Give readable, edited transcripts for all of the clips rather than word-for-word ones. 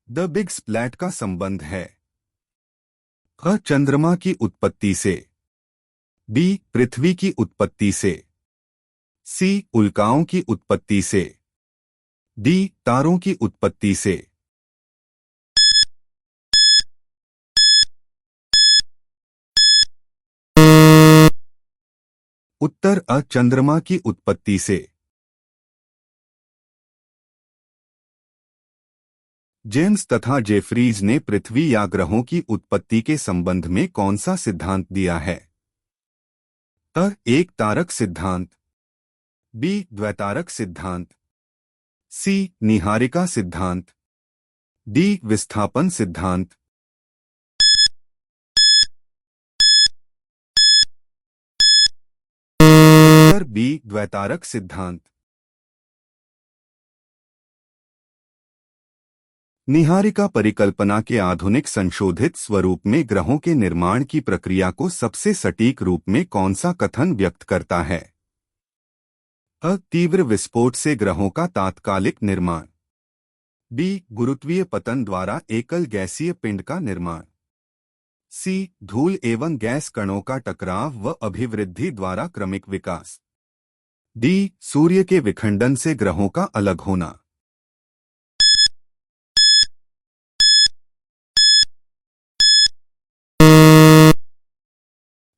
The big splat का संबंध है अ चंद्रमा की उत्पत्ति से, बी पृथ्वी की उत्पत्ति से, सी उल्काओं की उत्पत्ति से, डी तारों की उत्पत्ति से। उत्तर अ चंद्रमा की उत्पत्ति से। जेम्स तथा जेफरीज ने पृथ्वी या ग्रहों की उत्पत्ति के संबंध में कौन सा सिद्धांत दिया है? अ एक तारक सिद्धांत, बी द्वैतारक सिद्धांत, सी निहारिका सिद्धांत, डी विस्थापन सिद्धांत। उत्तर बी द्वैतारक सिद्धांत। निहारिका परिकल्पना के आधुनिक संशोधित स्वरूप में ग्रहों के निर्माण की प्रक्रिया को सबसे सटीक रूप में कौन सा कथन व्यक्त करता है? अ तीव्र विस्फोट से ग्रहों का तात्कालिक निर्माण, बी गुरुत्वीय पतन द्वारा एकल गैसीय पिंड का निर्माण, सी धूल एवं गैस कणों का टकराव व अभिवृद्धि द्वारा क्रमिक विकास, डी सूर्य के विखंडन से ग्रहों का अलग होना।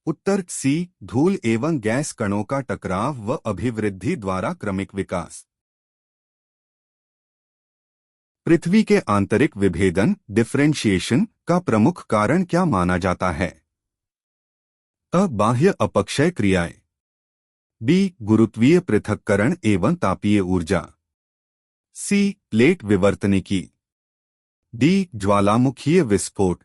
उत्तर सी धूल एवं गैस कणों का टकराव व अभिवृद्धि द्वारा क्रमिक विकास। पृथ्वी के आंतरिक विभेदन डिफरेंशिएशन का प्रमुख कारण क्या माना जाता है? अ बाह्य अपक्षय क्रियाएं, बी गुरुत्वीय पृथक्करण एवं तापीय ऊर्जा, सी प्लेट विवर्तनिकी, डी ज्वालामुखीय विस्फोट।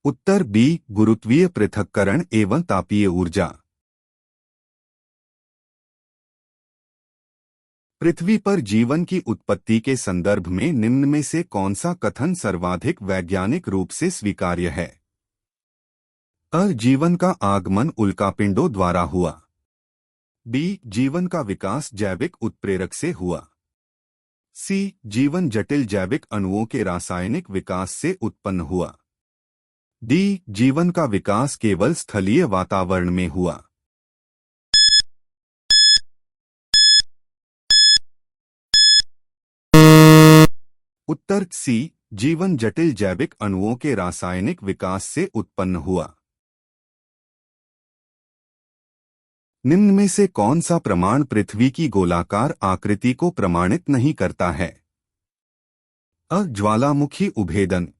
उत्तर बी गुरुत्वीय पृथक्करण एवं तापीय ऊर्जा। पृथ्वी पर जीवन की उत्पत्ति के संदर्भ में निम्न में से कौन सा कथन सर्वाधिक वैज्ञानिक रूप से स्वीकार्य है? अ जीवन का आगमन उल्कापिंडों द्वारा हुआ, बी जीवन का विकास जैविक उत्प्रेरक से हुआ, सी जीवन जटिल जैविक अणुओं के रासायनिक विकास से उत्पन्न हुआ, डी जीवन का विकास केवल स्थलीय वातावरण में हुआ। उत्तर सी जीवन जटिल जैविक अणुओं के रासायनिक विकास से उत्पन्न हुआ। निम्न में से कौन सा प्रमाण पृथ्वी की गोलाकार आकृति को प्रमाणित नहीं करता है? अ ज्वालामुखी उभेदन,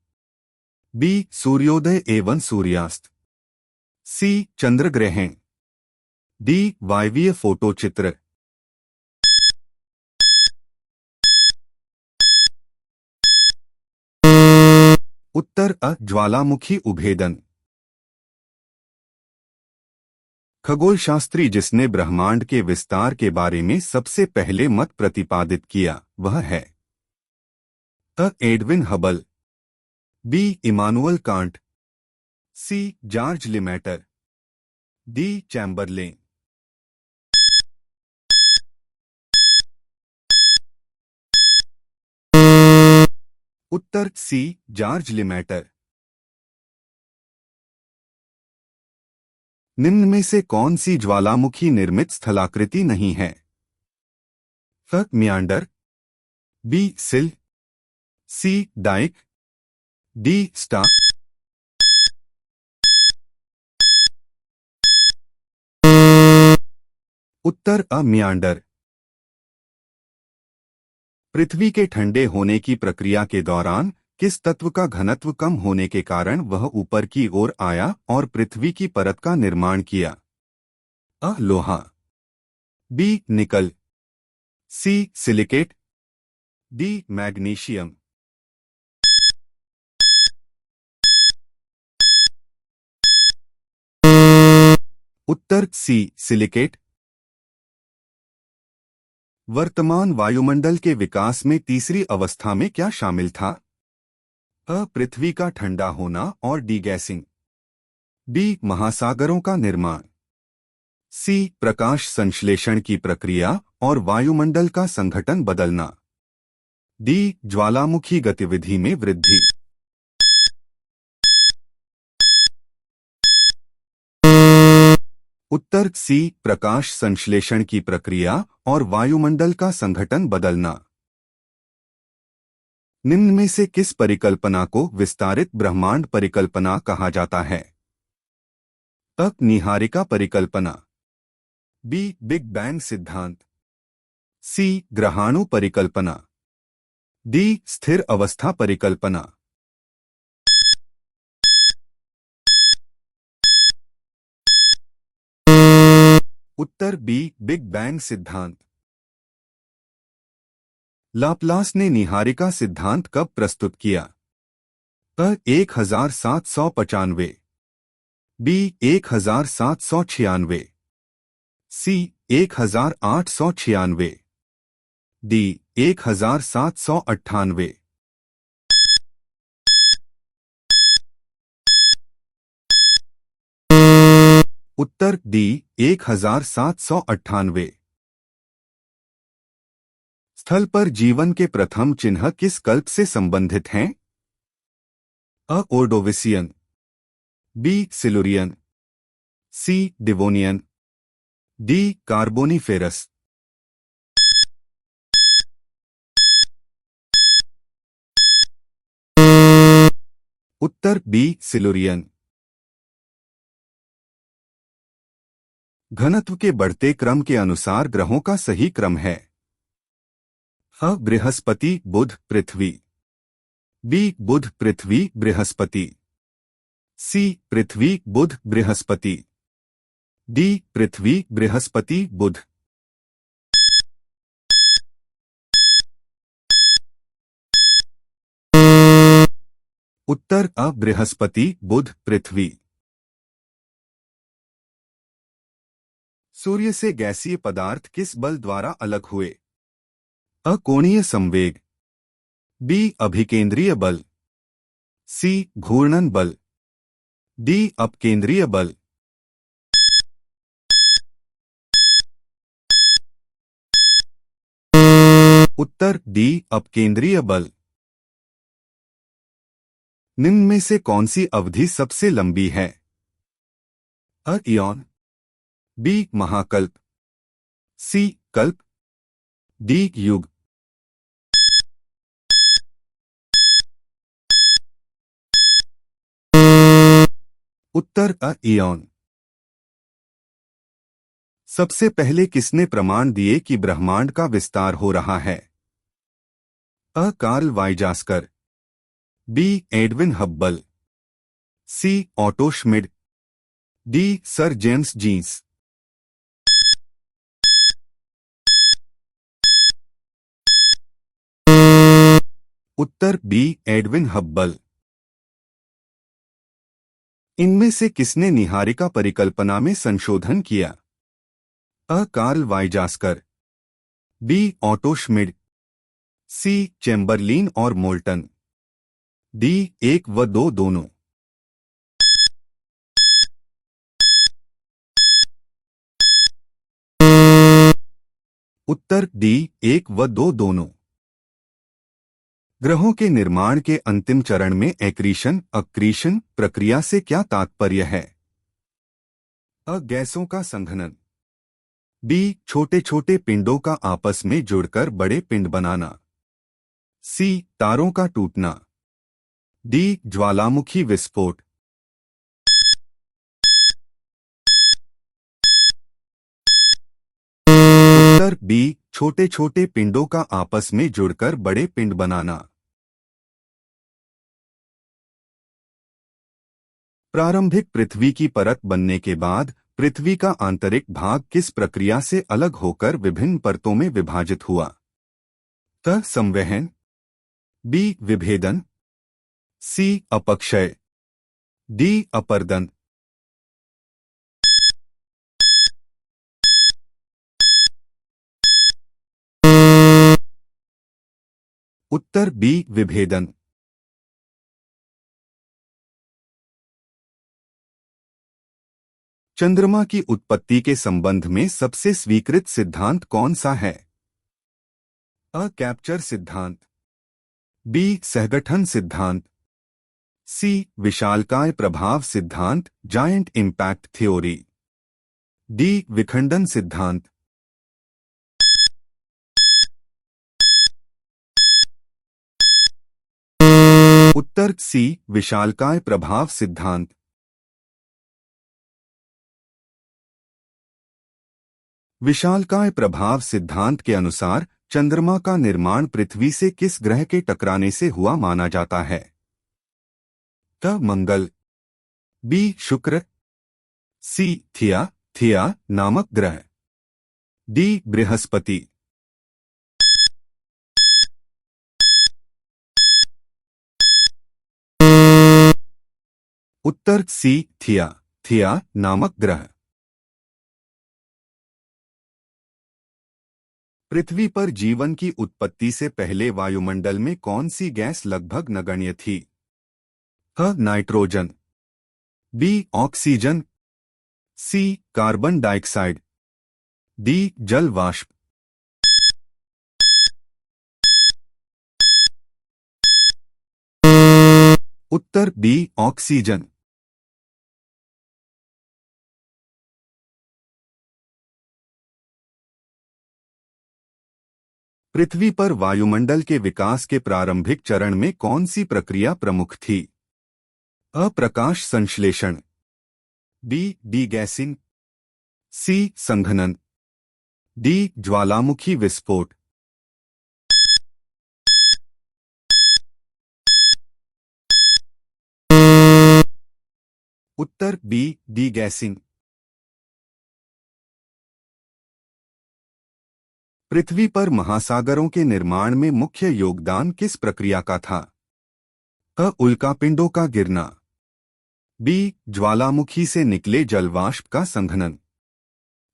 बी सूर्योदय एवं सूर्यास्त, सी चंद्रग्रहण, डी वायवीय फोटोचित्र। उत्तर अ ज्वालामुखी उभेदन। खगोलशास्त्री जिसने ब्रह्मांड के विस्तार के बारे में सबसे पहले मत प्रतिपादित किया वह है? A Edwin Hubble, B Immanuel Kant, C George Lemaitre, D Chamberlain. उत्तर सी जॉर्ज लिमेटर। निम्न में से कौन सी ज्वालामुखी निर्मित स्थलाकृति नहीं है? अ मियांडर, बी सिल, सी डाइक, डी स्टार। उत्तर अ मियांडर। पृथ्वी के ठंडे होने की प्रक्रिया के दौरान किस तत्व का घनत्व कम होने के कारण वह ऊपर की ओर आया और पृथ्वी की परत का निर्माण किया? अ लोहा, बी निकल, सी सिलिकेट, डी मैग्नीशियम। उत्तर सी सिलिकेट। वर्तमान वायुमंडल के विकास में तीसरी अवस्था में क्या शामिल था? अ पृथ्वी का ठंडा होना और डीगैसिंग, बी महासागरों का निर्माण, सी प्रकाश संश्लेषण की प्रक्रिया और वायुमंडल का संघटन बदलना। डी ज्वालामुखी गतिविधि में वृद्धि। उत्तर सी प्रकाश संश्लेषण की प्रक्रिया और वायुमंडल का संघटन बदलना। निम्न में से किस परिकल्पना को विस्तारित ब्रह्मांड परिकल्पना कहा जाता है? अ निहारिका परिकल्पना, बी बिग बैंग सिद्धांत, सी ग्रहाणु परिकल्पना, डी स्थिर अवस्था परिकल्पना। उत्तर बी बिग बैंग सिद्धांत। लाप्लास ने निहारिका सिद्धांत कब प्रस्तुत किया? अ 1795, बी 1796, सी 1896, डी 1798। उत्तर डी 1798। स्थल पर जीवन के प्रथम चिन्ह किस कल्प से संबंधित हैं? अ ओर्डोविसियन, बी सिलुरियन, सी डिवोनियन, डी कार्बोनिफेरस। उत्तर बी सिलुरियन। घनत्व के बढ़ते क्रम के अनुसार ग्रहों का सही क्रम है? अ बृहस्पति बुध पृथ्वी, बी बुध पृथ्वी बृहस्पति, सी पृथ्वी बुध बृहस्पति, डी पृथ्वी बृहस्पति बुध। उत्तर अ बृहस्पति बुध पृथ्वी। सूर्य से गैसीय पदार्थ किस बल द्वारा अलग हुए? अ कोणीय संवेग, बी अभिकेंद्रीय बल, सी घूर्णन बल, डी अपकेंद्रीय बल। उत्तर डी अपकेंद्रीय बल। निम्न में से कौन सी अवधि सबसे लंबी है? अ इयॉन, बी महाकल्प, सी कल्प, डी युग। उत्तर अ इयॉन। सबसे पहले किसने प्रमाण दिए कि ब्रह्मांड का विस्तार हो रहा है? A Carl Weizsacker, B Edwin Hubble, C Otto Schmidt, D sir James Jeans. उत्तर बी एडविन हब्बल। इनमें से किसने निहारिका परिकल्पना में संशोधन किया? A Carl Weizsacker, B Otto Schmidt, C Chamberlin और मोल्टन, डी एक व दो दोनों। उत्तर डी एक व दो दोनों। ग्रहों के निर्माण के अंतिम चरण में एक्रीशन अक्रीशन प्रक्रिया से क्या तात्पर्य है? अ गैसों का संघनन, बी छोटे छोटे पिंडों का आपस में जुड़कर बड़े पिंड बनाना, सी तारों का टूटना, डी ज्वालामुखी विस्फोट। उत्तर बी छोटे छोटे पिंडों का आपस में जुड़कर बड़े पिंड बनाना। प्रारंभिक पृथ्वी की परत बनने के बाद पृथ्वी का आंतरिक भाग किस प्रक्रिया से अलग होकर विभिन्न परतों में विभाजित हुआ? त संवहन, बी विभेदन, सी अपक्षय, डी अपर्दन। उत्तर बी विभेदन। चंद्रमा की उत्पत्ति के संबंध में सबसे स्वीकृत सिद्धांत कौन सा है? अ. कैप्चर सिद्धांत, बी. सहगठन सिद्धांत, सी. विशालकाय प्रभाव सिद्धांत जायंट इम्पैक्ट थ्योरी, डी. विखंडन सिद्धांत। उत्तर सी. विशालकाय प्रभाव सिद्धांत। विशालकाय प्रभाव सिद्धांत के अनुसार चंद्रमा का निर्माण पृथ्वी से किस ग्रह के टकराने से हुआ माना जाता है? क. मंगल, बी. शुक्र, सी. थिया नामक ग्रह, डी. बृहस्पति। उत्तर सी. थिया नामक ग्रह। पृथ्वी पर जीवन की उत्पत्ति से पहले वायुमंडल में कौन सी गैस लगभग नगण्य थी? A. Nitrogen, B. Oxygen, C. Carbon dioxide, D. जल वाष्प। उत्तर बी. ऑक्सीजन। पृथ्वी पर वायुमंडल के विकास के प्रारंभिक चरण में कौन सी प्रक्रिया प्रमुख थी? अ. प्रकाश संश्लेषण, बी. डीगैसिंग, सी. संघनन, डी. ज्वालामुखी विस्फोट। उत्तर बी. डीगैसिंग। पृथ्वी पर महासागरों के निर्माण में मुख्य योगदान किस प्रक्रिया का था? अ. उल्कापिंडों का गिरना, बी. ज्वालामुखी से निकले जलवाष्प का संघनन,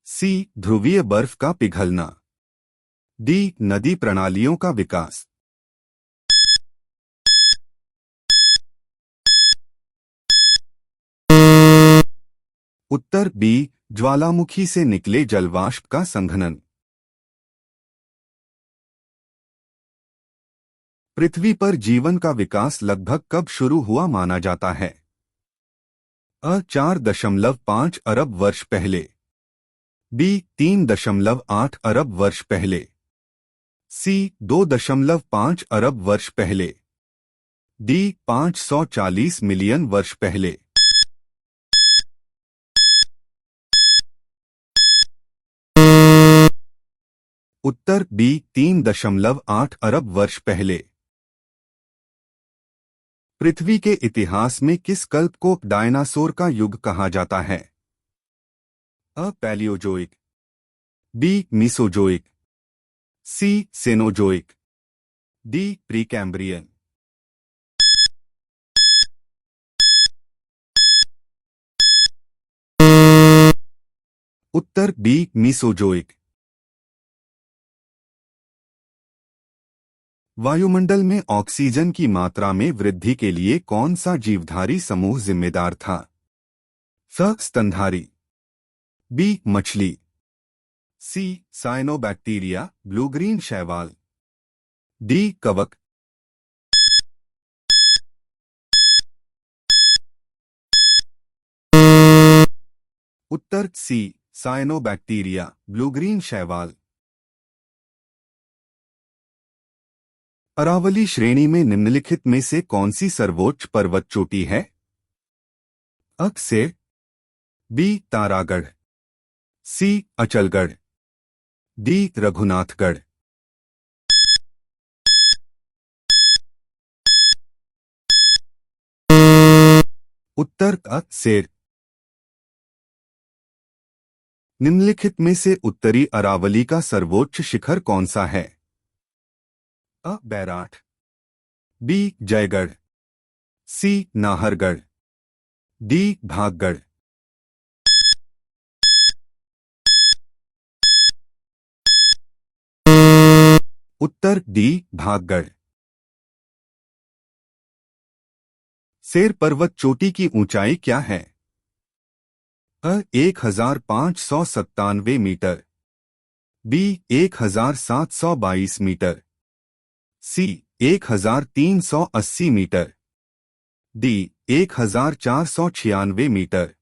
सी. ध्रुवीय बर्फ का पिघलना, डी. नदी प्रणालियों का विकास। उत्तर बी. ज्वालामुखी से निकले जलवाष्प का संघनन। पृथ्वी पर जीवन का विकास लगभग कब शुरू हुआ माना जाता है? अ. 4.5 अरब वर्ष पहले, बी. 3.8 अरब वर्ष पहले, सी. 2.5 अरब वर्ष पहले, डी. 540 मिलियन वर्ष पहले। उत्तर बी. 3.8 अरब वर्ष पहले। पृथ्वी के इतिहास में किस कल्प को डायनासोर का युग कहा जाता है? A. Paleozoic, B. Mesozoic, C. Cenozoic, D. Precambrian. उत्तर बी. मीसोजोइक। वायुमंडल में ऑक्सीजन की मात्रा में वृद्धि के लिए कौन सा जीवधारी समूह जिम्मेदार था? स. स्तनधारी, बी. मछली, सी. साइनोबैक्टीरिया ब्लू ग्रीन शैवाल, डी. कवक। उत्तर सी. साइनोबैक्टीरिया ब्लू ग्रीन शैवाल। अरावली श्रेणी में निम्नलिखित में से कौन सी सर्वोच्च पर्वत चोटी है? अ. सेर, बी. तारागढ़, सी. अचलगढ़, डी. रघुनाथगढ़। उत्तर अ. सेर। निम्नलिखित में से उत्तरी अरावली का सर्वोच्च शिखर कौन सा है? अ. बैराठ, बी. जयगढ़, सी. नाहरगढ़, डी. भागगढ़। उत्तर डी. भागगढ़। सेर पर्वत चोटी की ऊंचाई क्या है? अ 1597 मीटर, बी 1722 मीटर, सी 1380 मीटर, डी 1496 मीटर।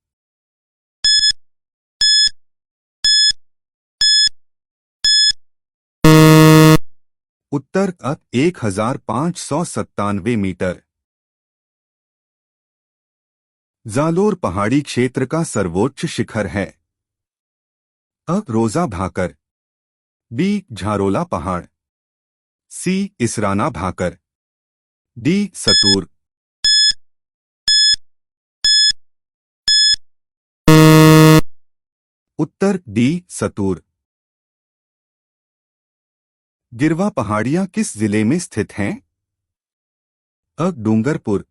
उत्तर अ 1597 मीटर। जालोर पहाड़ी क्षेत्र का सर्वोच्च शिखर है। अ रोजा भाकर, बी झारोला पहाड़, सी इसराना भाकर, डी सतूर। उत्तर डी सतूर। गिरवा पहाड़ियां किस जिले में स्थित हैं? अ डूंगरपुर,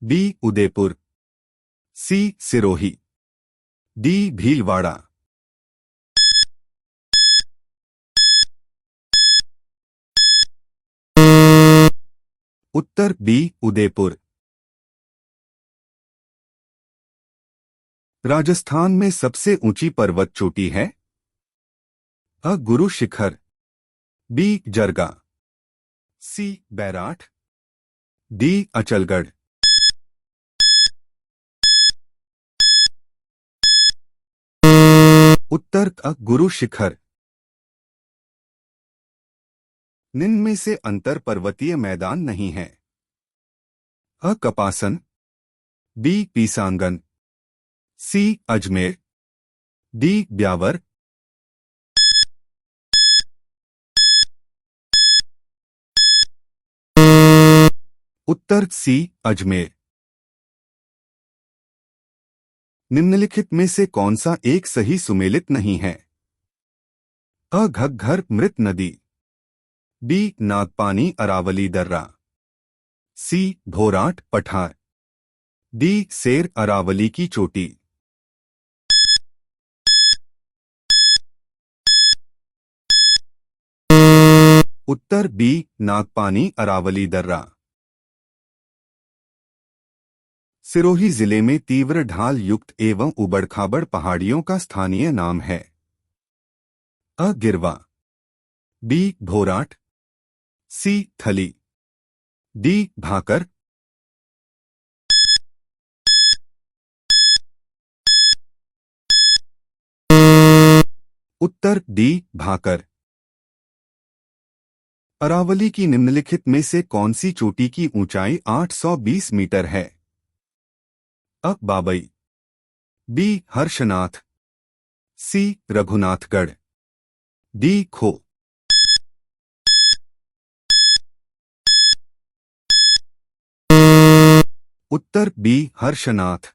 बी उदयपुर, सी सिरोही, डी भीलवाड़ा। उत्तर बी उदयपुर। राजस्थान में सबसे ऊंची पर्वत चोटी है? अ गुरु शिखर, बी जरगा, सी बैराठ, डी अचलगढ़। उत्तर अ गुरु शिखर। निम्न में से अंतर पर्वतीय मैदान नहीं है। अ कपासन, बी पीसांगन, सी अजमेर, डी ब्यावर। उत्तर सी अजमेर। निम्नलिखित में से कौन सा एक सही सुमेलित नहीं है? अ घग्घर मृत नदी, बी नागपानी अरावली दर्रा, सी भोराट पठार, डी सेर अरावली की चोटी। उत्तर बी नागपानी अरावली दर्रा। सिरोही जिले में तीव्र ढाल युक्त एवं उबड़खाबड़ पहाड़ियों का स्थानीय नाम है। अ गिरवा, बी भोराट, सी थली, डी भाकर। उत्तर डी भाकर। अरावली की निम्नलिखित में से कौन सी चोटी की ऊंचाई 820 मीटर है? अ बाबई, बी हर्षनाथ, सी रघुनाथगढ़, डी खो। उत्तर बी हर्षनाथ।